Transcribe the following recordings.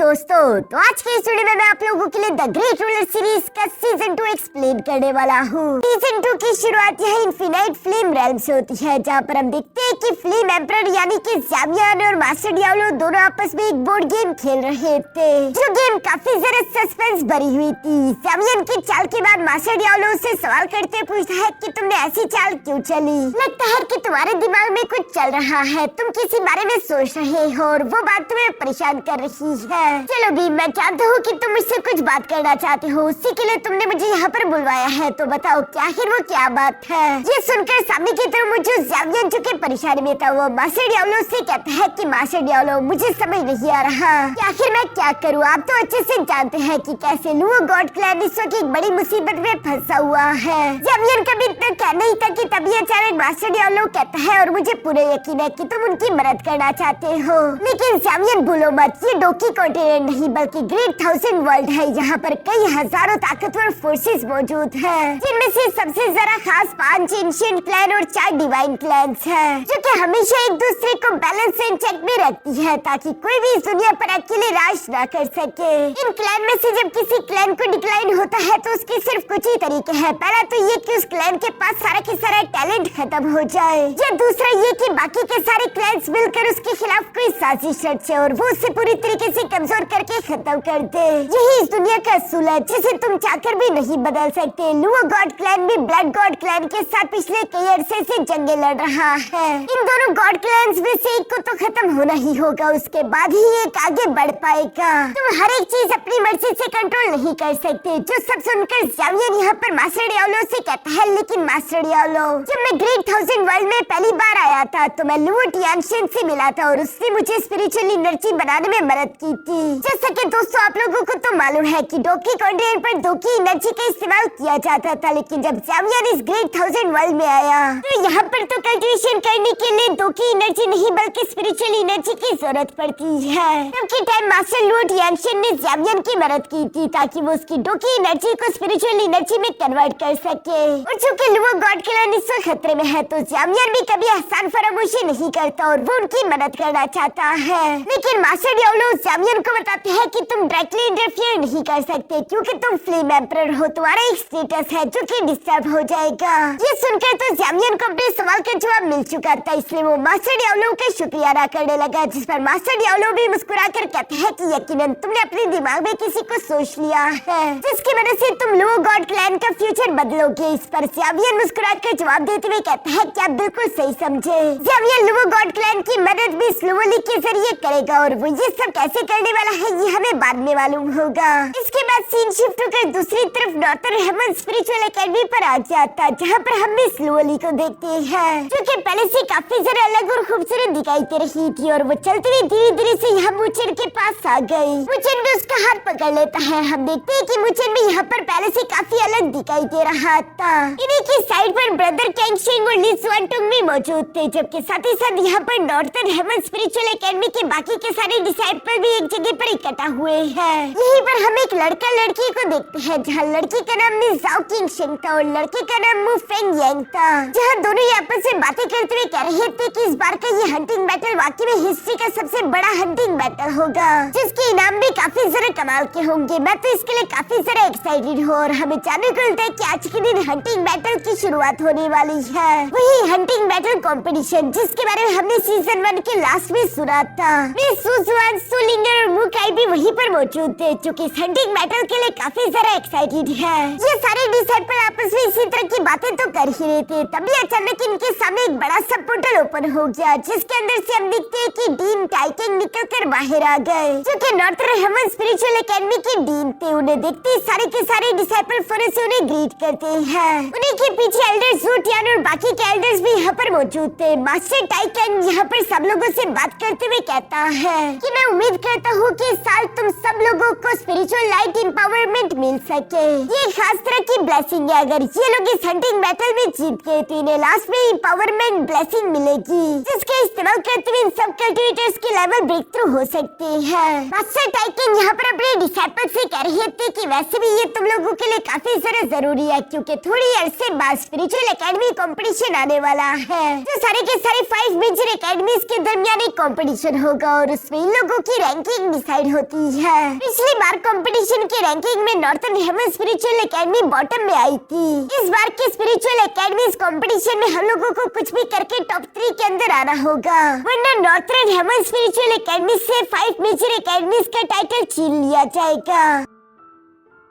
दोस्तों, तो आज के इस वीडियो में मैं आप लोगों के लिए द ग्रेट रूलर सीरीज का सीजन 2 एक्सप्लेन करने वाला हूँ। सीजन 2 की शुरुआत यहाँ इन्फिनाइट फ्लेम रेल्म से होती है, जहाँ पर हम देखते हैं कि फ्लेम एम्परर यानी कि ज़ावियन और मास्टर डियाब्लो दोनों आपस में एक बोर्ड गेम खेल रहे थे, जो गेम काफी ज्यादा सस्पेंस भरी हुई थी। ज़ावियन की चाल के बाद मास्टर डियाब्लो उससे सवाल करते पूछता है कि तुमने ऐसी चाल क्यों चली, लगता है कि तुम्हारे दिमाग में कुछ चल रहा है, तुम किसी बारे में सोच रहे हो और वो बात तुम्हें परेशान कर रही है। चलो भी, मैं जानता हूँ कि तुम मुझसे कुछ बात करना चाहते हो, उसी के लिए तुमने मुझे यहाँ पर बुलवाया है, तो बताओ क्या आखिर वो क्या बात है। ये सुनकर सामने की तरफ मुझे ज़ावियन जो कि परेशानी में था, वो मास्टर डियाब्लो से कहता है कि मास्टर डियाब्लो मुझे समझ नहीं आ रहा कि आखिर मैं क्या करूँ। आप तो अच्छे से जानते हैं कि कैसे लुओ गॉड क्लैन इस वक्त एक बड़ी मुसीबत में फंसा हुआ है। ज़ावियन का भी इतना कहना ही था कि तभी अचानक मास्टर डियाब्लो कहता है और मुझे पूरा यकीन है कि तुम उनकी मदद करना चाहते हो, लेकिन ज़ावियन भूलो मत, ये डोकी कॉन्टिनेंट नहीं बल्कि ग्रेट 1000 वर्ल्ड है। यहाँ पर कई हजारों ताकतवर फोर्सेस मौजूद हैं, जिनमें से सबसे ज्यादा खास 5 एंशिएंट क्लैन और 4 डिवाइन क्लैंस हैं, जो कि हमेशा एक दूसरे को बैलेंस एंड चेक में रखती है ताकि कोई भी इस दुनिया पर अकेले राज ना कर सके। इन क्लैन में से जब किसी क्लैन को डिक्लाइन होता है तो उसके सिर्फ कुछ ही तरीके हैं। पहला तो ये कि उस क्लैन के पास सारा के सारा टैलेंट खत्म हो जाए, या दूसरा ये कि बाकी के सारे क्लैंस मिलकर उसके खिलाफ कोई साजिश रचे और वो उसे पूरी तरीके से कमजोर करके खत्म कर दे। यही इस दुनिया का असूल है जिसे तुम चाहकर भी नहीं बदल सकते। लुओ गॉड क्लैन भी ब्लड गॉड क्लैन के साथ पिछले कई अरसे से जंगे लड़ रहा है। इन दोनों गॉड क्लैंस में से एक को तो खत्म होना ही होगा, उसके बाद ही एक आगे बढ़ पाएगा। तुम हर एक चीज अपनी मर्जी से कंट्रोल नहीं कर सकते। जो सब सुनकर ज़ावियन यहाँ पर मास्टर डियाब्लो से कहता है, लेकिन मास्टर डियाब्लो, जब मैं ग्रेट 1000 वर्ल्ड में पहली बार आया था तो मैं लुओ टियानशिन से मिला था और उसने मुझे स्पिरिचुअल एनर्जी बनाने में मदद की थी। जैसा कि दोस्तों आप लोगों को तो मालूम है कि डोकी कॉन्टिनेंट पर डोकी एनर्जी का इस्तेमाल किया जाता था, लेकिन जब ज़ावियन इस ग्रेट 1000 वर्ल्ड में आया तो यहाँ पर तो कल्टिवेशन करने के लिए डोकी एनर्जी नहीं बल्कि स्पिरिचुअल एनर्जी की जरूरत पड़ती है। तब टाइम मास्टर लुओ टियानशिन ने ज़ावियन की मदद की थी ताकि वो उसकी डोकी एनर्जी को स्पिरिचुअल एनर्जी में कन्वर्ट कर सके। और चूंकि लुओ गॉड क्लैन इस वक्त खतरे में है तो ज़ावियन भी कभी एहसान फरामोशी नहीं करता और वो उनकी मदद करना चाहता है। लेकिन मास्टर डियाब्लो ज़ावियन को बताते हैं कि तुम डायरेक्टली इंटरफियर नहीं कर सकते क्योंकि तुम फ्लेम एम्परर हो, तुम्हारा एक स्टेटस है जो कि डिस्टर्ब हो जाएगा। ये सुनकर तो ज़ावियन को अपने सवाल का जवाब मिल चुका था, इसलिए वो मास्टर डियाब्लो का शुक्रिया अदा करने लगा, जिस पर मास्टर डियाब्लो भी मुस्कुराकर कहते हैं कि यकीनन तुमने अपने दिमाग में किसी को सोच लिया है जिसकी वजह से तुम लुओ गॉड क्लैन का फ्यूचर बदलोगे। इस पर ज़ावियन मुस्कुराकर जवाब देते हुए कहता है कि आप बिल्कुल सही समझे। ज़ावियन लुओ गॉड क्लैन की मदद भी स्लोली के जरिए करेगा और वो ये सब कैसे करने वाला है ये हमें बाद में मालूम होगा। इसके बाद सीन शिफ्ट होकर दूसरी तरफ नॉर्थर्न हेवन स्पिरिचुअल एकेडमी पर आ जाता, जहाँ पर हम भी स्लोली को देखते हैं, जो कि पहले से काफी ज्यादा अलग और खूबसूरत दिखाई दे रही थी और वो चलते हुए धीरे धीरे से यहाँ मुचेन के पास आ गई। मुचेन भी उसका हाथ पकड़ लेता है। हम देखते हैं कि मुचेन भी यहाँ पर पहले से काफी अलग दिखाई दे रहा था। इन्हीं की साइड पर ब्रदर कैंगशिंग और ली सुआनटुंग भी मौजूद थे, जबकि साथ ही साथ यहाँ पर नॉर्थर्न हेवन स्पिरिचुअल एकेडमी के बाकी के सारे डिसाइपल भी एक जगह पर इकट्ठा हुए हैं। यहीं पर हम एक लड़का लड़की को देखते हैं, जहाँ लड़की का नाम मिसाओ किंगशिंग था और लड़के का नाम मु फेंग यांग था, जहाँ दोनों ही आपस में बातें करते हुए कह रहे थे कि इस बार का ये हंटिंग बैटल वाकई में हिस्ट्री का सबसे बड़ा हंटिंग बैटल होगा, जिसके इनाम भी काफी ज्यादा कमाल के होंगे। मैं तो इसके लिए काफी ज्यादा एक्साइटेड हूँ और हमें जानने को मिलता है कि आज के दिन हंटिंग बैटल की शुरुआत होने वाली है, वही हंटिंग बैटल कॉम्पिटिशन जिसके बारे में हमने सीजन 1 के लास्ट में सुना था। सुजुआन, सुलिंगर और मुकाई भी वहीं पर मौजूद थे, जो कि इस हंटिंग बैटल के लिए काफी ज्यादा एक्साइटेड है। ये सारे डिसाइपल आपस में इसी तरह की बातें तो कर ही रहे थे, तभी अचानक इनके सामने एक बड़ा सा पोर्टल ओपन हो गया, जिसके अंदर से हम देखते हैं कि डीन टाइकिंग निकलकर बाहर आ गए, जो कि नॉर्थर्न हेवन स्पिरिचुअल एकेडमी के डीन थे। उन्हें देखते ही सारे के सारे डिसाइपल फौरन से उन्हें ग्रीट करते हैं। उन्हीं के पीछे एल्डर ज़ू टियान और बाकी के एल्डर्स भी यहाँ पर मौजूद थे। मास्टर टाइकिंग यहाँ पर सब लोगों से बात करते हुए कहता है कि मैं उम्मीद करता हूँ कि इस साल तुम सब लोगों को स्पिरिचुअल लाइट एम्पावरमेंट मिल सके। ये खास तरह की ब्लेसिंग है, अगर ये लोग इस हंटिंग बैटल में जीत गए तो इन्हें लास्ट में एम्पावरमेंट ब्लेसिंग मिलेगी, जिसका इस्तेमाल करते हुए इन सब कल्टिवेटर्स की लेवल ब्रेक थ्रू हो सकती है। मास्टर टाइकिंग यहाँ पर अपने डिसाइपल से कह रहे थे कि वैसे भी ये तुम लोगों के लिए काफी ज्यादा जरूरी है, क्योंकि थोड़ी अरसे बाद स्पिरिचुअल एकेडमी कंपटीशन आने वाला है, जो सारे के सारे 5 मेजर एकेडमीज के दरमियान एक कंपटीशन होगा और उसमें इन लोगों की रैंकिंग डिसाइड होती है। पिछली बार कंपटीशन के रैंकिंग में Northern Haven Spiritual Academy bottom में आई थी। इस बार के स्पिरिचुअल एकेडमी कंपटीशन में हम लोगों को कुछ भी करके टॉप 3 के अंदर आना होगा, वरना नॉर्थर्न हेवन स्पिरिचुअल एकेडमी से 5 मेजर एकेडमीज का टाइटल छीन लिया जाएगा।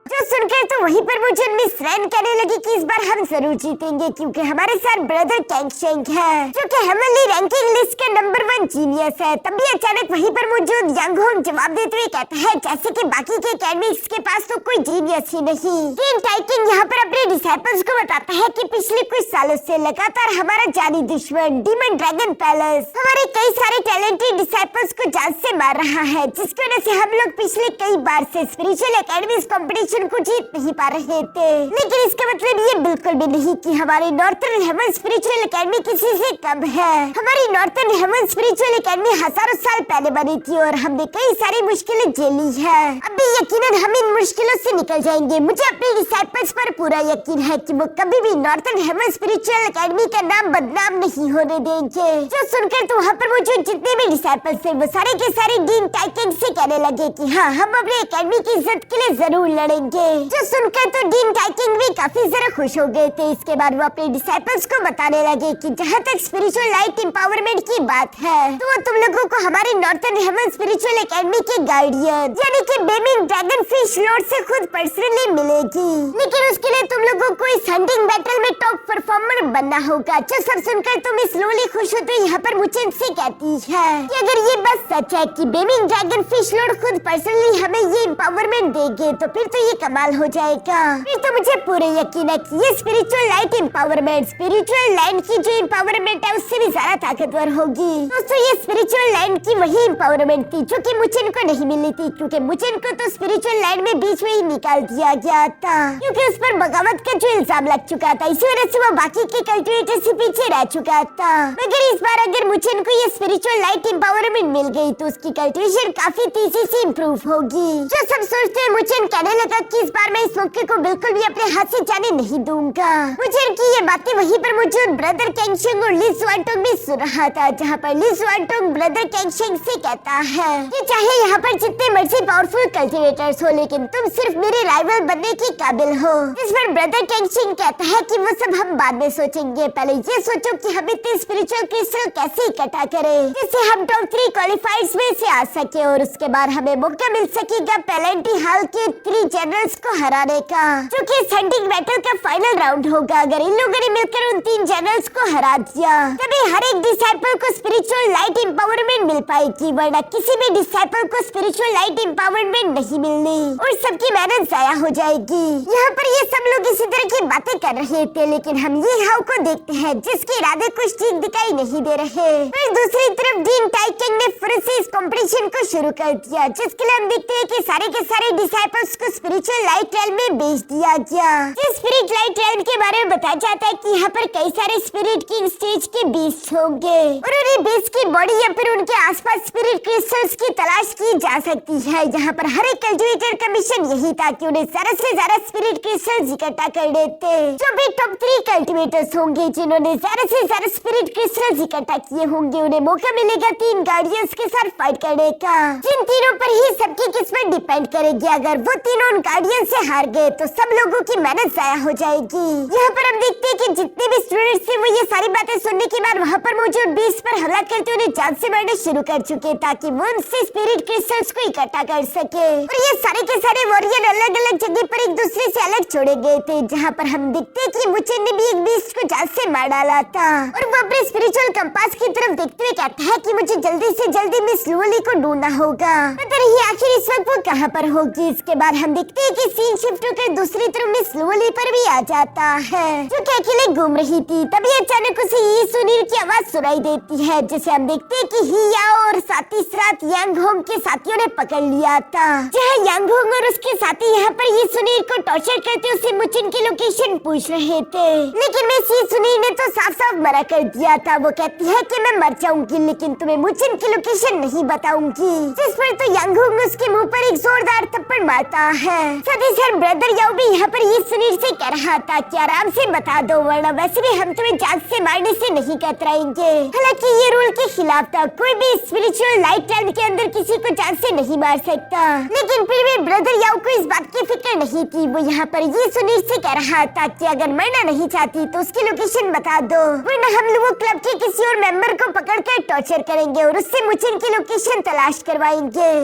जो सुनकर तो वहीं पर मुझे मिस रैन कहने लगी कि इस बार हम जरूर जीतेंगे, क्योंकि हमारे साथ ब्रदर कैंग शेंग है, जो कि हेवनली रैंकिंग लिस्ट का नंबर 1 जीनियस है। तभी अचानक वहीं पर मौजूद यांग होंग जवाब देते हुए कहता है जैसे कि बाकी के एकेडमिक्स के पास तो कोई जीनियस ही नहीं। किंग टाइकिंग यहाँ पर अपने डिसाइपल्स को बताता है कि पिछले कुछ सालों से लगातार हमारा जानी दुश्मन डीमन ड्रैगन पैलेस हमारे कई सारे टैलेंटेड डिसाइपल्स को जान से मार रहा है, जिसकी वजह से हम लोग पिछले कई बार से स्पिरिचुअल एकेडमी कॉम्पिटिशन को जीत नहीं पा रहे थे। लेकिन इसका मतलब ये बिल्कुल भी नहीं कि हमारी नॉर्थर्न हेवन स्पिरिचुअल एकेडमी किसी से कम है। हमारी नॉर्थर्न हेवन स्पिरिचुअल एकेडमी हजारों साल पहले बनी थी और हमने कई सारी मुश्किलें झेली है। अभी यकीनन हम इन मुश्किलों से निकल जाएंगे। मुझे अपने डिसाइपल्स पर पूरा यकीन है कि वो कभी भी नॉर्थर्न हेवन स्पिरिचुअल एकेडमी का नाम बदनाम नहीं होने देंगे। जो सुनकर तो वहाँ पर मौजूद जितने भी डिसाइपल्स थे वो सारे के सारे डीन टाइकिंग से कहने लगे कि हाँ, हम अपने एकेडमी की इज्जत के लिए जरूर लड़ेंगे। जो सुनकर तो डीन टाइकिंग भी काफी जरा खुश हो गए थे। इसके बाद वो अपने डिसाइपल्स को बताने लगे कि जहाँ तक स्पिरिचुअल लाइट एम्पावरमेंट की बात है तो वो तुम लोगों को हमारी नॉर्थर्न हेवन स्पिरिचुअल एकेडमी के गार्डियन यानी कि बेमिंग ड्रैगन फिश लॉर्ड से खुद पर्सनली मिलेगी। लेकिन उसके लिए तुम लोगों को इस हंटिंग बैटल में टॉप परफॉर्मर बनना होगा। जो सब सुनकर तुम स्लोली खुश हो तो यहाँ पर मुझे से कहती है कि अगर ये बस सच है कि बेमिंग ड्रैगन फिश लॉर्ड खुद पर्सनली हमें ये एम्पावरमेंट देंगे तो फिर तो ये कमाल हो जाएगा। फिर तो मुझे पूरे यकीन है कि ये spiritual light empowerment spiritual land की जो एम्पावरमेंट है उससे भी ज्यादा ताकतवर होगी। दोस्तों, ये स्पिरिचुअल लैंड की वही एम्पावरमेंट थी जो कि मुचिन को नहीं मिली थी, क्योंकि मुचिन को तो स्पिरिचुअल लैंड में बीच में ही निकाल दिया गया था, क्योंकि उस पर बगावत का जो इल्जाम लग चुका था। इसी वजह से वो बाकी के कल्टिवेटर से पीछे रह चुका था। मगर इस बार अगर मुचिन को ये स्पिरिचुअल लाइट एम्पावरमेंट मिल गई तो उसकी कल्टिवेशन काफी तेजी से इम्प्रूव होगी। जो सब सोचते हैं मुचिन कहने लगा कि इस बार मैं इस मौके को बिल्कुल भी अपने हाथ से जाने नहीं दूंगा। मुचिन की ये बातें वहीं पर मौजूद ब्रदर कैंग शेंग और ली जुआनटोंग भी सुन रहा था, जहाँ पर ली जुआनटोंग ब्रदर कैंग शेंग से कहता है कि चाहे यहाँ पर जितने मर्जी पावरफुल कल्टिवेटर्स हो लेकिन तुम सिर्फ मेरे राइवल बनने के काबिल हो। इस पर ब्रदर कैंग शेंग कहता है कि वो सब हम बाद में सोचेंगे, पहले ये सोचो कि हम इतने स्पिरिचुअल क्रिस्टल कैसे इकट्ठा करें जिससे हम टॉप 3 क्वालिफाइड्स में से आ सके और उसके बाद हमें मौका मिल सकेगा पेलेंटी हाल के 3 जनरल्स को हराने का, जो कि हंटिंग बैटल का फाइनल राउंड होगा। अगर इन लोगों ने मिलकर उन 3 जनरल्स को हरा दिया तभी हर एक डिसाइपल को स्पिरिचुअल लाइट एम्पावरमेंट मिल पाएगी, वरना किसी भी डिसाइपल को स्पिरिचुअल लाइट एम्पावरमेंट नहीं मिलनी और सबकी मेहनत जाया हो जाएगी। यहाँ पर ये सब लोग इसी तरह की बातें कर रहे थे, लेकिन हम ये हाउ को देखते हैं जिसके इरादे कुछ ठीक दिखाई नहीं दे रहे। फिर दूसरी तरफ डीन टाइकिंग ने फिर से इस कंपटीशन को शुरू कर दिया, जिसके लिए हम देखते हैं कि सारे के सारे डिसाइपल्स को स्पिरिचुअल लाइट रेल में भेज दिया गया। इस स्पिरिट लाइट रेल के बारे में बताया जाता है कि यहाँ पर कई सारे स्पिरिट किंग स्टेज के बीस्ट होंगे और उन्हें बीस्ट की बॉडी या फिर उनके आसपास स्पिरिट क्रिस्टल्स की तलाश की जा सकती है। यहाँ पर हर एक कल्टिवेटर का मिशन यही था कि उन्हें ज्यादा से ज्यादा स्पिरिट क्रिस्टल्स इकट्ठा कर लेते। जो भी टॉप 3 कल्टिवेटर्स होंगे जिन्होंने ज्यादा से ज्यादा स्पिरिट क्रिस्टल्स इकट्ठा किए होंगे उन्हें मौका मिलेगा 3 गार्डियंस के साथ फाइट करने का, जिन तीनों पर ही सबकी किस्मत डिपेंड करेगी। अगर वो तीनों उन गार्डियंस से हार गए तो सब लोगों की मेहनत जाया हो जाएगी। यहाँ पर हम देखते हैं कि जितने भी स्टूडेंट्स थे वो ये सारी बातें सुनने के बाद वहाँ पर मौजूद बीस्ट पर हमला करते उन्हें जान से मारना शुरू कर चुके ताकि वो उनसे स्पिरिट क्रिस्टल्स को इकट्ठा कर सके। और ये सारे के सारे वॉरियर अलग अलग जगह पर एक दूसरे से अलग छोड़े गए थे, जहाँ पर हम देखते हैं कि मुचिन ने भी एक बीस्ट को जान से मार डाला था और वो अपने स्पिरिचुअल कंपास की तरफ देखते हुए कहता है कि मुझे जल्दी से जल्दी मिस लूली को ढूंढना होगा, पता नहीं आखिर इस वक्त वो कहाँ पर होगी। इसके बाद हम देखते हैं कि सीन शिफ्ट होकर दूसरी तरफ मिस लूली पर भी आ जाता है, जो कि अकेले घूम रही थी। तभी अचानक उसे ये सुनील की आवाज सुनाई देती है, जिसे हम देखते हैं कि हिया और साथी साथ यांग होंग के साथियों ने पकड़ लिया था, जहाँ यांग होंग और उसके साथी यहाँ पर ये सुनील को टॉर्चर करते उसे मुचिन की लोकेशन पूछ रहे थे। लेकिन मिस ये सुनील ने तो साफ साफ मना कर दिया था। वो कहती है कि मैं मर जाऊंगी लेकिन तुम्हें मुचिन की लोकेशन नहीं बताऊंगी, जिस पर तो यांग होंग उसके मुंह पर एक जोरदार थप्पड़ मारता है। साथ ही सर ब्रदर याओ भी यहाँ पर ये सुनील से कह रहा था कि आराम से बता दो वरना वैसे भी हम तुम्हें जान से मारने से नहीं कतराएंगे। हालांकि ये रूल के खिलाफ था, कोई भी स्पिरिचुअल लाइफ टाइम के अंदर किसी को जान से नहीं मार सकता। लेकिन फिर भी ब्रदर याओ को इस बात की फिक्र नहीं थी। वो यहाँ पर ये सुनील से कह रहा था कि अगर मरना नहीं चाहती तो उसकी लोकेशन बता दो वरना हम लोग क्लब के किसी और मेंबर को पकड़कर टॉर्चर करेंगे और उससे मुचिन की लोकेशन तलाश करवाएंगे।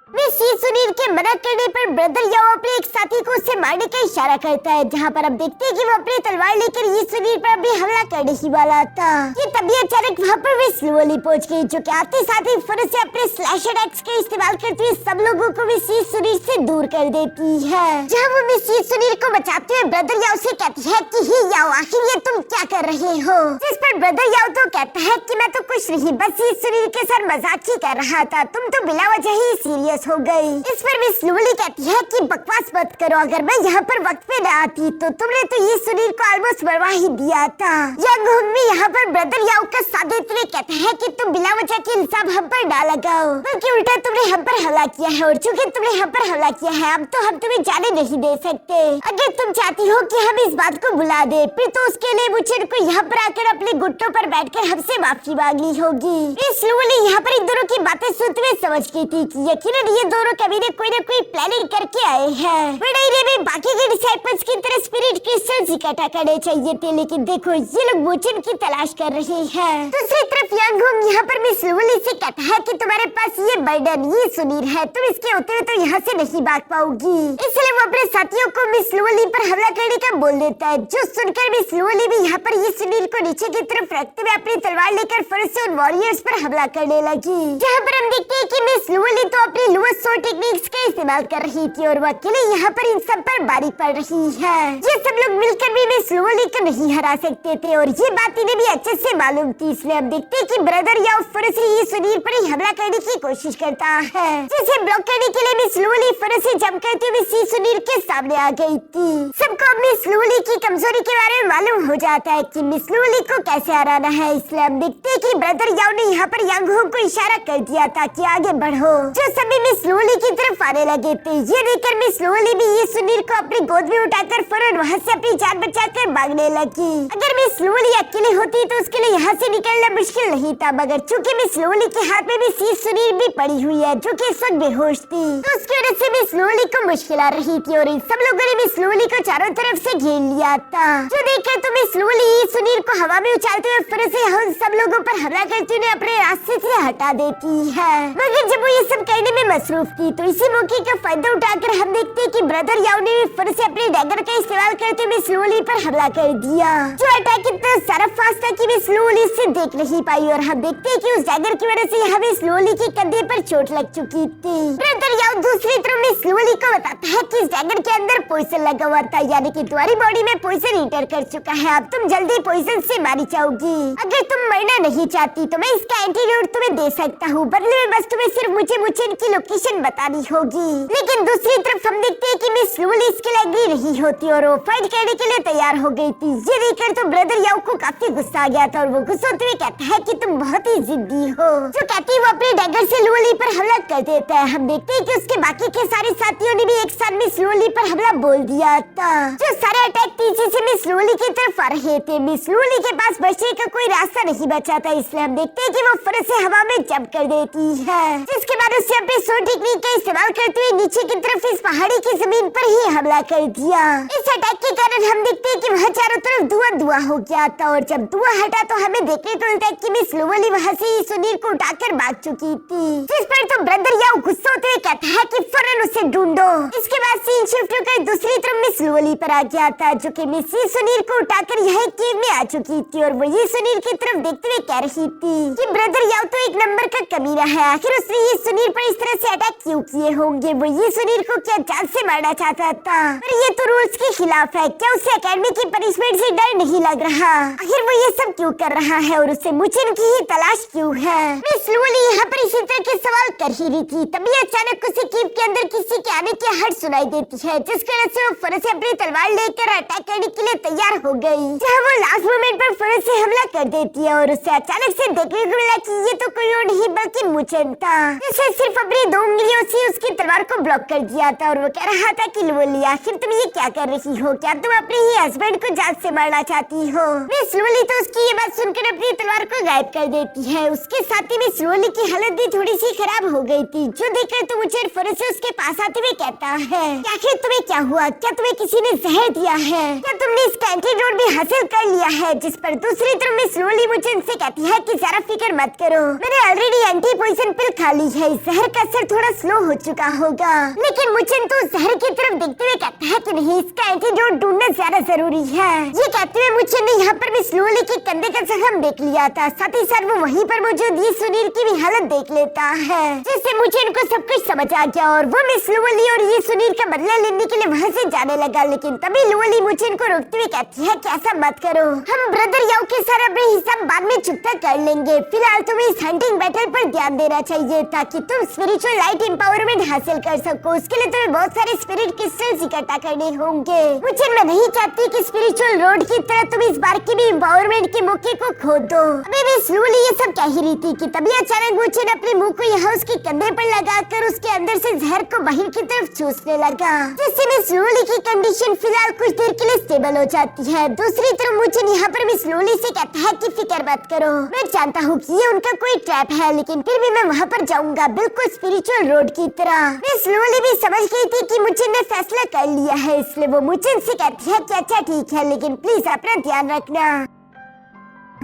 वे सुनील के मना करने पर ब्रदर याओ अपने एक साथी को उसे मारने का इशारा करता है, जहां पर अब देखते हैं कि वो अपनी तलवार लेकर ये सुनील पर भी हमला करने ही वाला था कि तभी अचानक वहां पर वे स्लोली पहुंच गई, जो कि आते साथ ही फौरन से अपने स्लैशर एक्स का इस्तेमाल करते हुए सब लोगों को भी सुनील से दूर कर देती है। जहां वो भी सुनील को बचाते हुए ब्रदर याओ से कहती है कि ही याओ आखिर ये तुम क्या कर रहे हो। जिस पर ब्रदर याओ तो कहता है कि मैं तो कुछ नहीं, बस सुनील के साथ मजाक ही कर रहा था, तुम तो बिला वजह ही सीरियस हो गई। इस पर मिस लूली कहती है कि बकवास मत करो, अगर मैं यहाँ पर वक्त पे न आती तो तुमने तो ये सुनील को ऑलमोस्ट मरवा ही दिया था। यंग हुन भी यहाँ पर ब्रदर याओ का साथ देते हुए कहता है कि तुम बिना वजह के इल्जाम हम पर ना लगाओ, बल्कि उल्टा तुमने हम पर हमला किया है और चूंकि तुमने हम पर हमला किया है अब तो हम तुम्हें जाने नहीं दे सकते। अगर तुम चाहती हो कि हम इस बात को भुला दे फिर तो उसके लिए मुझे को यहाँ पर आकर अपने घुटनों पर बैठकर हमसे माफी मांगनी होगी। मिस लूली यहाँ पर इन दोनों की बातें सुनते हुए समझ गई थी कि यकीनन ये दोनों कभी न कोई प्लानिंग करके आए हैं। में बाकी के डिसाइपल्स की तरह स्पिरिट क्रिस्टल्स इकट्ठा करने चाहिए थे, लेकिन देखो ये लोग मुचिन की तलाश कर रहे हैं। दूसरी तरफ यांग हुंग यहाँ पर मिस लूली से कहता है कि तुम्हारे पास ये बर्डन ये सुनील है, तुम इसके होते हुए तो यहाँ से नहीं भाग पाओगी। इसलिए वो अपने साथियों को मिस लूली पर हमला करने का बोल देता है, जो सुनकर मिस लूली भी यहाँ पर ये सुनील को नीचे की तरफ रखते हुए अपनी तलवार लेकर फिर से उन वॉरियर्स पर हमला करने लगी। जहाँ पर हम देखते हैं कि मिस लूली तो अपनी लुअस सो टेक्निक्स का इस्तेमाल कर रही थी और वो अकेले यहाँ पर इन सब पर बारी पड़ रही है। ये सब लोग मिलकर भी मिस लूली को नहीं हरा सकते थे और ये बात इन्हें भी अच्छे से मालूम थी। इसलिए हम देखते हैं कि ब्रदर याओ फिर से ये सुनील पर ही हमला करने की कोशिश करता है, जिसे ब्लॉक करने के लिए मिस लूली फिर से जंप करते हुए सुनील के सामने आ गई थी। सबको मिस लूली की कमजोरी के बारे में मालूम हो जाता है कि मिस लूली को कैसे हराना है। इसलिए हम देखते हैं कि ब्रदर याओ ने यहाँ पर यांग हुंग को इशारा कर दिया था कि आगे बढ़ो, जो सभी मिस लूली की तरफ आने लगे थे। ये देखकर मिस लूली भी ये सुनील को अपनी गोद में उठाकर फौरन वहाँ से अपनी जान बचाकर भागने लगी। अगर मिस लूली अकेली होती तो उसके लिए यहाँ से निकलना मुश्किल नहीं था, मगर चूंकि मिस लूली के हाथ में भी सुनील भी पड़ी हुई है जो कि इस वक्त बेहोश थी, तो उसकी वजह से मिस लूली को मुश्किल आ रही थी और इन सब लोगों ने मिस लूली को चारों तरफ से घेर लिया था। जो देखकर तो मिस लूली सुनील को हवा में उछालते हुए फिर से हम सब लोगों पर हमला करते हुए अपने रास्ते से हटा देती है। मगर जब वो ये सब करने में मसरूफ थी तो इसी मौके का फायदा उठाकर हम देखते हैं कि ब्रदर याओ ने फिर से अपने डैगर का इस्तेमाल करते हुए मिस लूली पर हमला कर दिया। जो अटैक इतना सारा फास्ट था कि मिस लूली इसे देख नहीं पाई और हम देखते हैं कि उस डैगर की वजह से यहाँ मिस लूली के कंधे पर चोट लग चुकी थी। ब्रदर याओ दूसरी तरफ मिस लूली को बताता है कि इस डैगर के अंदर पॉइजन लगा हुआ था, यानी कि तुम्हारी बॉडी में पॉइजन इंटर कर चुका है, अब तुम जल्दी पॉइजन से मारी जाओगी। अगर तुम मरना नहीं चाहती तो मैं इसका एंटीडोट तुम्हें दे सकता हूँ, बदले में बस तुम्हें सिर्फ मुझे इनकी लोकेशन बतानी होगी। लेकिन दूसरी तरफ हम देखते हैं कि मिस लूली इसके लिए एग्री नहीं होती और वो फाइट करने के लिए तैयार हो गई थी। ये देखकर तो ब्रदर याओ को काफी गुस्सा आ गया था और वो गुस्सा होते हुए कहता है कि तुम बहुत ही जिद्दी हो। जो कहती है वो अपने डैगर से लूली पर हमला कर देता है। हम देखते हैं कि उसके बाकी के सारे साथियों ने भी एक साथ मिस लूली पर हमला बोल दिया था। जो सारे अटैक पीछे से मिस लूली की तरफ आ रहे थे, मिस लूली के पास बचने का कोई रास्ता नहीं बचा था। इसलिए हम देखते हैं कि वो फिर से हवा में जंप कर देती है, जिसके बाद उसे अपने सो टेक्निक का इस्तेमाल करते हुए नीचे की तरफ इस पहाड़ी की जमीन पर ही हमला कर दिया। इस अटैक के कारण हम देखते हैं कि वहाँ चारों तरफ धुआं हो गया था और जब धुआं हटा तो हमें देखने को मिलता है कि मिस लूली वहाँ से सुनील को उठाकर भाग चुकी थी। जिस पर तो ब्रदर याओ गुस्सा होते हुए कहता है कि फौरन उसे ढूंढो। इसके बाद सीन शिफ्ट होकर दूसरी तरफ मिस लूली पर आ गया था, जो कि मिस सुनील को उठाकर यह केव में आ चुकी थी और वो ये सुनील की तरफ देखते हुए कह रही थी कि ब्रदर याओ तो एक नंबर का कमीना है, आखिर उसने ये सुनील पर इस तरह से अटैक क्यों किए होंगे। वो ये सुनील को क्या जान से मारना चाहता था, पर ये तो रूल्स के खिलाफ है। क्या उसे एकेडमी की पनिशमेंट से डर नहीं लग रहा? आखिर वो ये सब क्यों कर रहा है और उसे मुचिन की ही तलाश क्यों है? मिस लूली यहाँ पर इसी तरह के सवाल कर ही रही थी, तभी अचानक उसे कीप के अंदर किसी के आने की आहट सुनाई देती है, जिसकी वजह से वो फौरन से अपनी तलवार लेकर अटैक करने के लिए तैयार हो गई। जहाँ वो लास्ट मोमेंट पर फौरन से हमला कर देती है और उसे अचानक से देखने को मिला कि ये तो कोई और नहीं बल्कि मुचेन था, जिसने सिर्फ अपनी 2 उंगलियों से उसकी तलवार को ब्लॉक कर दिया था। और वो कह रहा था कि लोली आखिर तुम ये क्या कर रही हो, क्या तुम अपने ही हस्बैंड को जान से मारना चाहती हो। मिस लोली तो उसकी ये बात सुनकर अपनी तलवार को गायब कर देती है। उसके साथ ही मिस लोली की हालत भी थोड़ी सी खराब हो गई थी, जो देखकर तो मुझे फौरन से उसके पास आते हुए कहता है, आखिर तुम्हें क्या हुआ, क्या तुम्हें किसी ने जहर दिया है, क्या तुमने इस एंटीडोट भी हासिल कर लिया है। जिस पर दूसरी तरफ मिस लोली मुझे इनसे कहती है कि जरा फिक्र मत करो, मैंने ऑलरेडी एंटी पॉइजन पिल खा ली है, जहर का असर थोड़ा स्लो हो चुका होगा। लेकिन मुझे तो जहर की तरफ देखते हुए कहता है कि नहीं, इसका एंटीडोट ढूंढना ज्यादा जरूरी है। ये कहते हुए मुझे ने यहाँ पर मिस लोली के कंधे का जख्म देख लिया था, साथ ही साथ वो वहीं पर मौजूद ये सुनील की भी हालत देख लेता है, जिससे मुझे इनको सब कुछ समझ आ गया और वो मिस लोली और ये सुनील का बदला लेने के लिए वहाँ से जाने लगा। लेकिन तभी लोली मुझे इनको रोकते हुए कहती है कि ऐसा मत करो, हम ब्रदर याओ के साथ अपने हिसाब बाद में चुकता कर लेंगे, फिलहाल तुम्हें इस हंटिंग बैटल पर ध्यान देना चाहिए ताकि तुम स्पिरिचुअल लाइट एम्पावरमेंट हासिल कर सको। उसके लिए तुम्हें बहुत सारे स्पिरिट क्रिस्टल्स इकट्ठा करने होंगे। मुझे मैं नहीं चाहती कि स्पिरिचुअल रोड की तरह तुम इस बार की भी एम्पावरमेंट के मौके को खो दो। अभी भी स्लोली ये सब कह ही रही थी कि तभी अचानक मुझे अपने मुंह को यहाँ उसके कंधे पर लगाकर उसके अंदर से जहर को बाहर की तरफ चूसने लगा, जिससे मिस लोली की कंडीशन फिलहाल कुछ देर के लिए स्टेबल हो जाती है। दूसरी तरफ मुझे यहाँ पर मिस लोली से कहता है कि फिक्र मत करो, मैं जानता हूँ कि ये उनका कोई ट्रैप है, लेकिन फिर भी मैं वहाँ पर जाऊंगा बिल्कुल स्पिरिचुअल रोड की तरह। मिस लोली भी समझ गई थी कि मुझे ने फैसला कर लिया है, इसलिए वो मुझे से कहती है कि अच्छा ठीक है, लेकिन प्लीज अपना ध्यान रखना।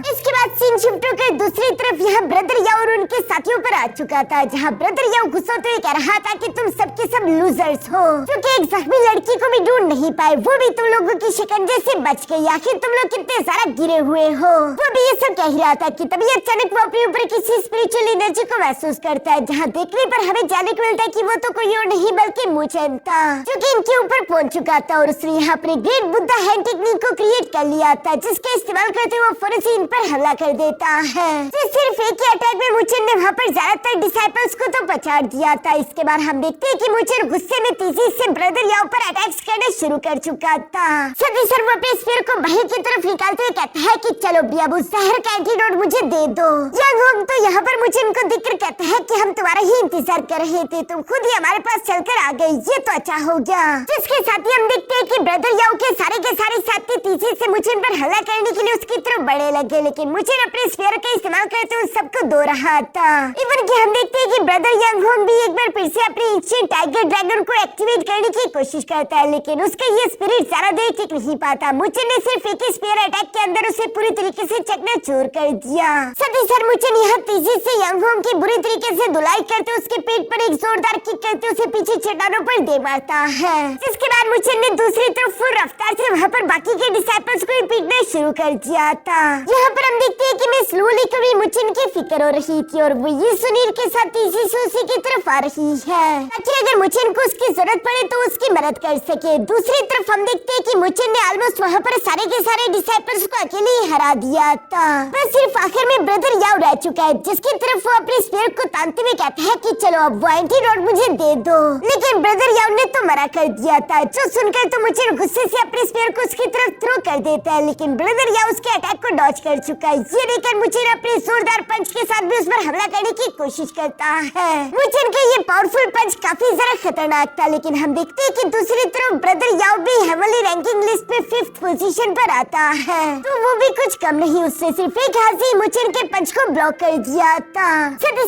इसके बाद सीन शिफ्ट होकर दूसरी तरफ यहाँ ब्रदर याओ और उनके साथियों पर आ चुका था, जहाँ ब्रदर याओ गुस्सा होते हुए कह रहा था कि तुम सबके सब लूजर्स हो, क्योंकि एक जख्मी लड़की को भी ढूंढ नहीं पाए, वो भी तुम लोगों की शिकंजे से बच गई। आखिर तुम लोग कितने सारा गिरे हुए हो। वो भी ये सब कह रहा था कि तभी अचानक वो अपने ऊपर किसी स्पिरिचुअल एनर्जी को महसूस करता है, जहाँ देखने पर हमें जाने को मिलता है कि वो तो कोई और नहीं बल्कि मुचेन था, जो कि इनके ऊपर पहुंच चुका था और उसने यहाँ अपने ग्रेट बुद्धा हैंड टेक्निक को क्रिएट कर लिया था, जिसके इस्तेमाल करते हुए फौरन से इन पर हमला कर देता है। सिर्फ एक ही अटैक में मुचेन ने वहाँ पर ज्यादातर डिसाइपल्स को तो पछाड़ दिया था। इसके बाद हम देखते हैं कि मुचेन गुस्से में तेजी से ब्रदर याओ पर अटैक्स करना शुरू कर चुका था। सभी सर वो अपने स्फीयर को बाहर की तरफ निकालते हुए कहता है कि चलो बियाबू जहर का एंटीडोट मुझे दे दो। यंग होंग तो यहाँ पर मुचेन को देखकर कहता है कि हम तुम्हारा ही इंतजार कर रहे थे, तुम खुद ही हमारे पास चलकर आ गई, ये तो अच्छा हो गया। जिसके साथ ही हम देखते हैं कि ब्रदर याओ के सारे साथी तेजी से मुचेन पर हमला करने के लिए उसकी तरफ बढ़ने लगे, लेकिन मुचेन अपने स्फीयर का इस्तेमाल करते हुए सबको दो रहा था। इवन कि हम देखते हैं कि ब्रदर यंग होंग भी एक बार फिर से अपने एंशिएंट टाइगर ड्रैगन को एक्टिवेट करने की कोशिश करता है, लेकिन उसका ये स्पिरिट ज्यादा देर टिक नहीं पाता। मुचेन ने सिर्फ एक ही स्फीयर अटैक के अंदर उसे पूरी तरीके से चकनाचूर कर दिया। सभी सर मुचेन यहाँ तेजी से यंग होंग की बुरी तरीके से धुलाई करते उसके पेट पर एक जोरदार किक करते उसे पीछे चट्टानों पर दे मारता है। जिसके बाद मुचेन ने दूसरी तरफ फुल रफ्तार से वहाँ पर बाकी के डिसाइपल्स को पीटना शुरू कर दिया था। यहाँ पर हम देखते हैं कि मिस लोली को भी मुचेन की फिक्र हो रही थी और वो ये सुनील के साथ तेजी से उसी की तरफ आ रही है, ताकि अगर मुचेन को उसकी जरूरत पड़े तो उसकी मदद कर सके। दूसरी तरफ हम देखते हैं कि मुचेन ने ऑलमोस्ट वहाँ पर सारे के सारे डिसाइपल्स को अकेले ही हरा दिया था। बस सिर्फ आखिर में ब्रदर याओ रह चुका है, जिसकी तरफ वो अपने स्पीयर को तानते हुए कहता है कि चलो अब वो एंटीडोट मुझे दे दो, लेकिन ब्रदर याओ ने तो मना कर दिया था। जो सुनकर तो मुचेन गुस्से से अपने स्पीयर को उसकी तरफ थ्रो कर देता है, लेकिन ब्रदर याओ उसके अटैक को डॉज कर चुका है। ये देखकर मुचेन अपने जोरदार पंच के साथ भी उस पर हमला करने की कोशिश करता है। मुचेन का ये पावरफुल पंच काफी ज्यादा खतरनाक था, लेकिन हम देखते हैं कि दूसरी तरफ ब्रदर याओ भी हेवनली रैंकिंग लिस्ट में 5th पोजीशन पर आता है, तो वो भी कुछ कम नहीं, उससे सिर्फ एक हाथ से मुचेन के पंच को ब्लॉक कर दिया था।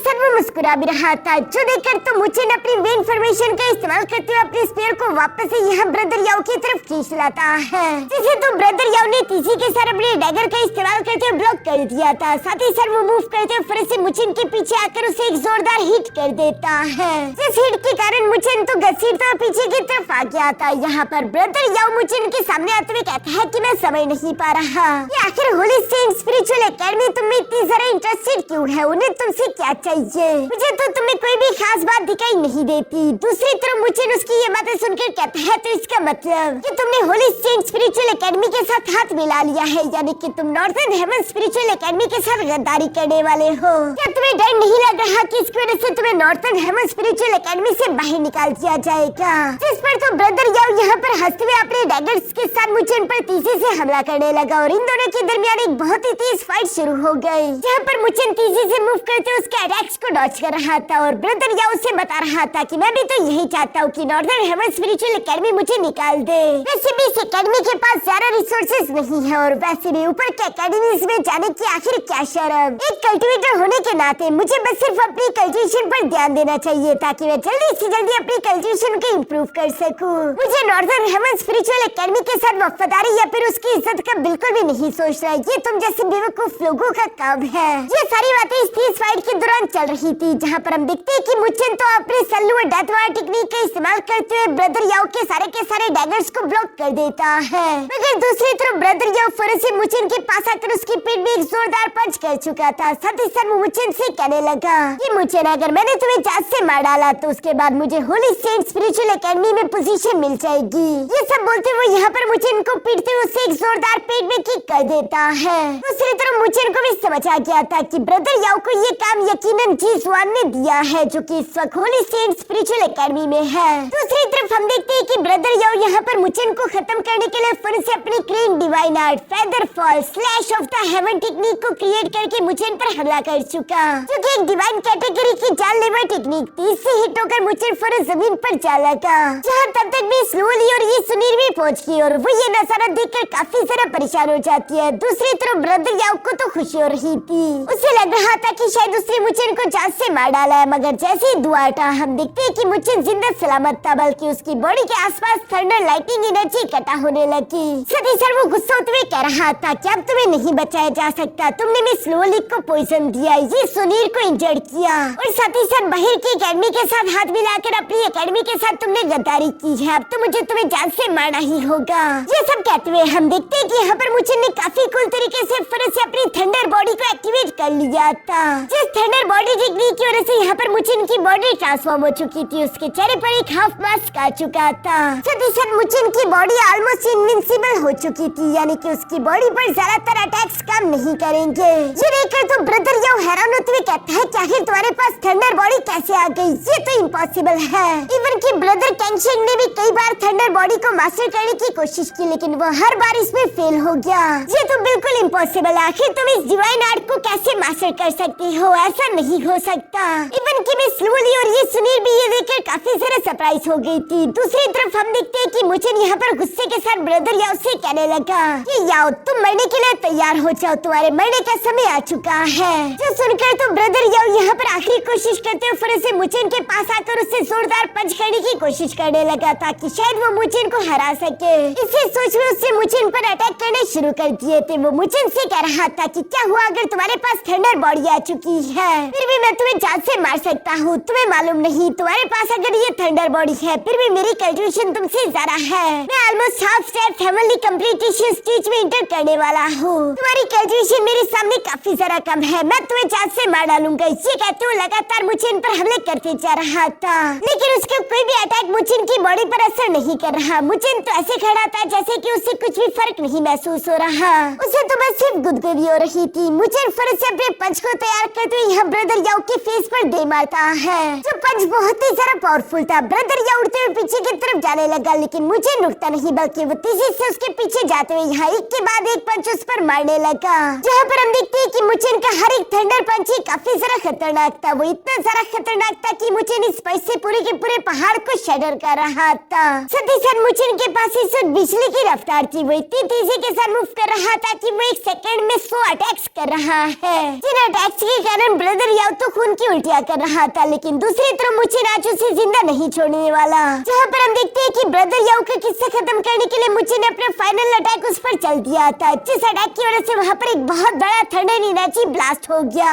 सर वो मुस्कुरा भी रहा था, जो देखकर तो मुचेन अपनी वेन फॉर्मेशन का इस्तेमाल करते हुए अपने स्पीयर को वापस से यहाँ ब्रदर याओ की तरफ खींच लाता है, जिसे तो ब्रदर याओ ने तेजी के साथ अपने डैगर का इस्तेमाल करते हुए ब्लॉक कर दिया था। साथ ही सर वो मूव करते हुए फिर से मुचेन के पीछे आकर उसे एक जोरदार हिट कर देता है, जिस हिट के कारण मुचेन तो घसीटता पीछे की तरफ आ गया था। यहाँ पर ब्रदर याओ मुचेन के सामने आते हुए कहता है कि मैं समझ नहीं पा रहा, ये आखिर होली सेंट स्पिरिचुअल एकेडमी तुम में इतनी जरा इंटरेस्टेड क्यों है, उन्हें तुमसे क्या चाहिए? मुझे तो तुम्हें कोई भी खास बात दिखाई नहीं देती। दूसरी तरफ मुचेन उसकी ये बातें सुनकर कहता है तो इसका मतलब कि तुमने होली सेंट स्पिरिचुअल एकेडमी के साथ हाथ मिला लिया है, यानी कि तुम नॉर्थर्न हेवन स्पिरिचुअल एकेडमी के साथ गद्दारी करने वाले हो? क्या तुम्हें डर नहीं लग रहा कि इसकी वजह से तुम्हें नॉर्थर्न हेवन स्पिरिचुअल एकेडमी से बाहर निकाल दिया जाएगा? जिस पर तो ब्रदर याओ यहाँ पर हंसते हुए अपने डैगर्स के साथ मुचेन पर तेजी से हमला करने लगा और इन दोनों के दरमियान एक बहुत ही तेज फाइट शुरू हो गई, जहाँ पर मुचेन तेजी से मूव करते उसके अटैक्स को डॉज कर रहा था और ब्रदर याओ से बता रहा था कि मैं भी तो यही चाहता हूँ कि नॉर्दर्न हेवन स्पिरिचुअल एकेडमी मुझे निकाल दे। वैसे भी इस एकेडमी के पास ज्यादा रिसोर्सेज नहीं है और वैसे भी ऊपर के एकेडमीज में जाने की आखिर क्या शर्म। एक कल्टिवेटर होने के नाते मुझे बस सिर्फ अपनी कल्टिवेशन पर ध्यान देना चाहिए ताकि मैं जल्दी से जल्दी अपनी कल्टिवेशन को इम्प्रूव कर सकूं। मुझे नॉर्दर्न हेवन स्पिरिचुअल एकेडमी के साथ वफादारी या फिर उसकी इज्जत का बिल्कुल भी नहीं सोचना, ये तुम जैसे बेवकूफ लोगों का काम है। ये सारी बातें इस तेज फाइट के दौरान चल रही थी, जहाँ पर हम देखते हैं कि मुचेन तो अपने सल्लू और डेथ वार टेक्निक का इस्तेमाल करते हुए ब्रदर याओ के सारे डैगर्स को ब्लॉक कर देता है। मगर दूसरी तरफ ब्रदर याओ फौरन से मुचेन के पास आकर उसकी पीठ में एक जोरदार पंच कर चुका था। साथ ही साथ वो मुचेन से कहने लगा कि मुचेन, अगर मैंने तुम्हें जांच से मार डाला तो उसके बाद मुझे होली सेंट स्पिरिचुअल एकेडमी में पोजीशन मिल जाएगी। ये सब बोलते हुए यहाँ पर मुचेन को पीटते हुए उसे एक जोरदार पेट में किक कर देता है। दूसरी तरफ मुचेन को भी समझ आ गया था कि ब्रदर याओ को ये काम यकीनन जीसुआन ने दिया है, जो कि इस वक्त होली सेंट स्पिरिचुअल एकेडमी में है। दूसरी तरफ हम देखते हैं कि ब्रदर याओ यहाँ पर मुचेन को खत्म करने के लिए फिर से अपनी clean divine art feather fall slash of the haven technique को क्रिएट करके मुचेन पर हमला कर चुका, जो कि एक डिवाइन कैटेगरी की जानलेवा टेक्निक थी। इससे हिट होकर मुचेन फौरन जमीन पर जा लगा, जहाँ तब तक भी स्लोली और ये सुनील भी पहुंच गई और वो ये नजारा देखकर काफी ज्यादा परेशान हो जाती है। दूसरी तरफ ब्रदर याओ को तो खुशी हो रही थी, उसे लग रहा था कि शायद उसने मुचेन को जान से मार डाला है, मगर जैसे ही दुआ हटा हम देखते हैं कि मुचेन जिंदा सलामत था, बल्कि उसकी बॉडी के आसपास थंडर लाइटिंग एनर्जी इकट्ठा होने लगी। सती सर वो गुस्सा होते हुए कह रहा था कि अब तुम्हें नहीं बचाया जा सकता, तुमने मिस लोलिक को पॉइजन दिया, ये सुनील को इंजर्ड किया और साथ ही साथ बाहर की एकेडमी के साथ हाथ मिलाकर अपनी एकेडमी के साथ तुमने गद्दारी की है, अब तो मुझे तुम्हें जान से मारना ही होगा। ये सब कहते हुए हम देखते हैं कि यहाँ पर मुचेन ने काफी कूल तरीके से फिर से अपनी थंडर बॉडी को एक्टिवेट कर लिया था। जिस थंडर बॉडी टेक्निक की वजह से यहाँ पर मुचेन की बॉडी ट्रांसफॉर्म हो चुकी थी, उसके चेहरे पर एक हाफ मास्क आ चुका था। साथ ही साथ मुचेन की बॉडी ऑलमोस्ट इनविंसिबल हो चुकी थी, यानी कि उसकी बॉडी पर ज्यादातर अटैक्स काम नहीं करेंगे। ये देखकर तो ब्रदर याओ हैरान होते हुए कहता है कि आखिर तुम्हारे पास थंडर बॉडी कैसे आ गई, ये तो इम्पॉसिबल है। इवन कि ब्रदर कैंगशेंग ने भी कई बार थंडर बॉडी को मास्टर करने की कोशिश की, लेकिन वो हर बार इसमें फेल हो गया। ये तो बिल्कुल इम्पॉसिबल है, आखिर तुम इस डिवाइन आर्ट को कैसे मास्टर कर सकती हो, ऐसा नहीं हो सकता। इवन कि मिस लूली और ये सुनील भी ये देखकर काफी ज्यादा सरप्राइज हो गई थी। दूसरी तरफ हम देखते हैं कि मुचेन यहाँ पर गुस्से के साथ ब्रदर याओ से कहने लगा कि याओ तुम मरने के लिए तैयार हो जाओ, तुम्हारे मरने का समय आ चुका है। जो सुनकर तो ब्रदर याओ यहाँ पर आखिरी कोशिश करते हुए फिर से मुचेन के पास आकर उससे जोरदार पंच करने की कोशिश करने लगा ताकि शायद वो मुचेन को हरा सके। इसी सोच में उससे मुचेन पर अटैक करने शुरू कर दिए थे। वो मुचेन से कह रहा था कि क्या हुआ अगर तुम्हारे पास थंडर बॉडी आ चुकी है, फिर भी मैं तुम्हें जान से मार सकता हूँ, तुम्हें मालूम नहीं तुम्हारे पास अगर ये थंडर बॉडी है फिर भी मेरी कल्टिवेशन तुमसे ज्यादा है। मैं almost half step heavenly completion stage में इंटर करने वाला हूँ, तुम्हारी कल्टिवेशन मेरे सामने काफी ज्यादा कम है, मैं तुम्हें जान से मार डालूंगा। ये कहते हुए लगातार मुचेन पर हमले करते जा रहा था, लेकिन उसके कोई भी अटैक मुचेन की बॉडी पर असर नहीं कर रहा। मुचेन तो ऐसे खड़ा था जैसे कि उससे कुछ भी फर्क नहीं महसूस हो रहा, उसे तो बस सिर्फ गुदगुदी हो रही थी। मुचेन फिर से अपने पंच को तैयार करते हुए यहाँ ब्रदर याओ के फेस पर दे मारता है, जो पंच बहुत ही ज्यादा पावरफुल था। ब्रदर याओ उड़ते हुए पीछे की तरफ जाने लगा, लेकिन मुचेन रुकता नहीं बल्कि वो तेजी से उसके पीछे जाते हुए यहाँ एक के बाद एक पंच उस पर मारने लगा, जहाँ पर हम देखते हैं कि मुचेन का हर एक थंडर पंच ही काफी ज्यादा खतरनाक था। वो इतना ज्यादा खतरनाक था कि मुचेन इस पंच से पूरे के पूरे पहाड़ को शडर कर रहा था। साथ ही साथ मुचेन के पास इस वक्त बिजली की रफ्तार थी, वो इतनी तेजी के साथ मूव कर रहा था कि वो एक सेकंड में 100 अटैक्स कर रहा है, जिन अटैक्स के कारण ब्रदर याओ तो खून की उल्टियां कर रहा था, लेकिन दूसरी तरफ मुचेन आज उसे जिंदा नहीं छोड़ने वाला। जहाँ पर हम देखते हैं कि ब्रदर याओ का किस्सा खत्म करने के लिए मुचेन ने अपना फाइनल अटैक उस पर चल दिया था, जिस अटैक की वजह से वहाँ पर एक बहुत बड़ा थंडर एनर्जी ब्लास्ट हो गया।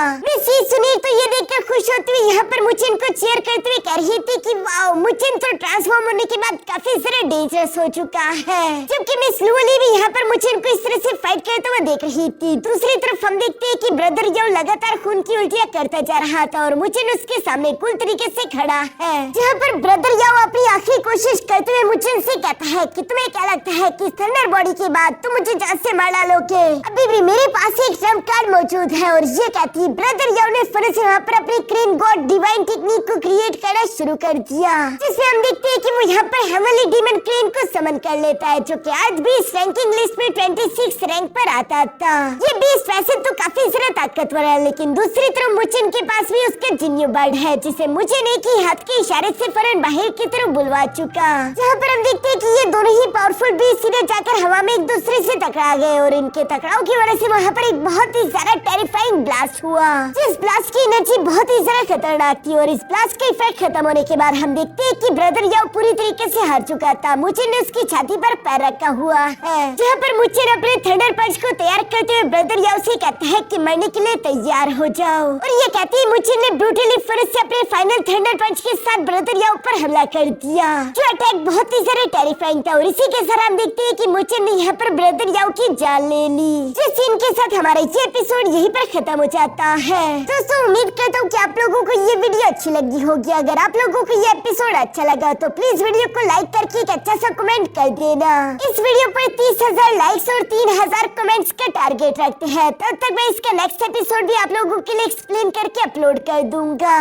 सुनील तो ये देखकर खुश होते हुए यहाँ पर मुचेन को चीयर करते हुए कह रही थी कि वाओ मुचेन तो ट्रांसफॉर्म होने के बाद काफी ज्यादा डेंजरस हो चुका है, जबकि मिस लूली भी यहाँ पर मुचेन को इस तरह से फाइट करते हुए देख रही थी। दूसरी तरफ हम देखते हैं कि ब्रदर याओ लगातार खून की उल्टियां करता जा रहा था और मुचेन उसके सामने कूल तरीके से खड़ा है, जहाँ पर ब्रदर याओ अपनी आखिरी कोशिश करते हुए मुचेन से कहता है कि तुम्हें क्या लगता है कि थंडर बॉडी के बाद तुम मुझे जान से मार डालोगे? अब अभी भी मेरे पास एक ट्रम्प कार्ड मौजूद है और ये कहती है ब्रदर याओ ने फिर से यहाँ पर अपनी क्रेन गॉड डिवाइन टेक्निक को क्रिएट करना शुरू कर दिया, जिसमें हम देखते हैं कि वो यहाँ पर हेवनली डीमन क्रेन को समन कर लेता है, जो कि आज भी इस रैंकिंग लिस्ट में 26 रैंक पर आता था। ये बीस्ट वैसे तो काफी ज्यादा ताकतवर है, लेकिन दूसरी तरफ मुचिन के पास भी उसका जिन्यू बर्ड है, जिसे मुझे ने की हाथ के इशारे से फौरन बाहर की तरफ बुलवा चुका। जहाँ पर हम देखते हैं कि ये दोनों ही पावरफुल बीस्ट सीधे जाकर हवा में एक दूसरे से टकरा गए और इनके टकराव की वजह से वहाँ पर एक बहुत ही ज्यादा टेरिफाइंग ब्लास्ट हुआ, जिस ब्लास्ट की एनर्जी बहुत ही ज्यादा खतरनाक थी। और इस ब्लास्ट का इफेक्ट खत्म होने के बाद हम देखते हैं कि ब्रदर याओ पूरी तरीके से हार चुका था। मुचिन ने उसकी छाती पर पैर रखा हुआ है, जहाँ पर मुचिन अपने थंडर पंच को तैयार करते हुए ब्रदर याओ से कहता है कि मरने के लिए तैयार हो जाओ। और ये कहते ही मुचिन ने ब्रूटली फिर से अपने फाइनल थंडर पंच के साथ ब्रदर याओ पर हमला कर दिया, जो अटैक बहुत ही ज्यादा टेरिफाइंग था। और इसी के साथ हम देखते हैं कि मुचिन ने यहाँ पर ब्रदर याओ की जान ले ली, जिस सीन के साथ हमारा ये एपिसोड यहीं पर खत्म हो जाता है। दोस्तों उम्मीद करता हूँ कि आप लोगों को ये वीडियो अच्छी लगी होगी। अगर आप लोगों को ये एपिसोड अच्छा लगा तो प्लीज वीडियो को लाइक करके एक अच्छा सा कमेंट कर देना। इस वीडियो पर 30,000 लाइक्स और 3,000 कमेंट्स का टारगेट रखते हैं। तब तक मैं इसका नेक्स्ट एपिसोड भी आप लोगों के लिए एक्सप्लेन करके अपलोड कर दूंगा।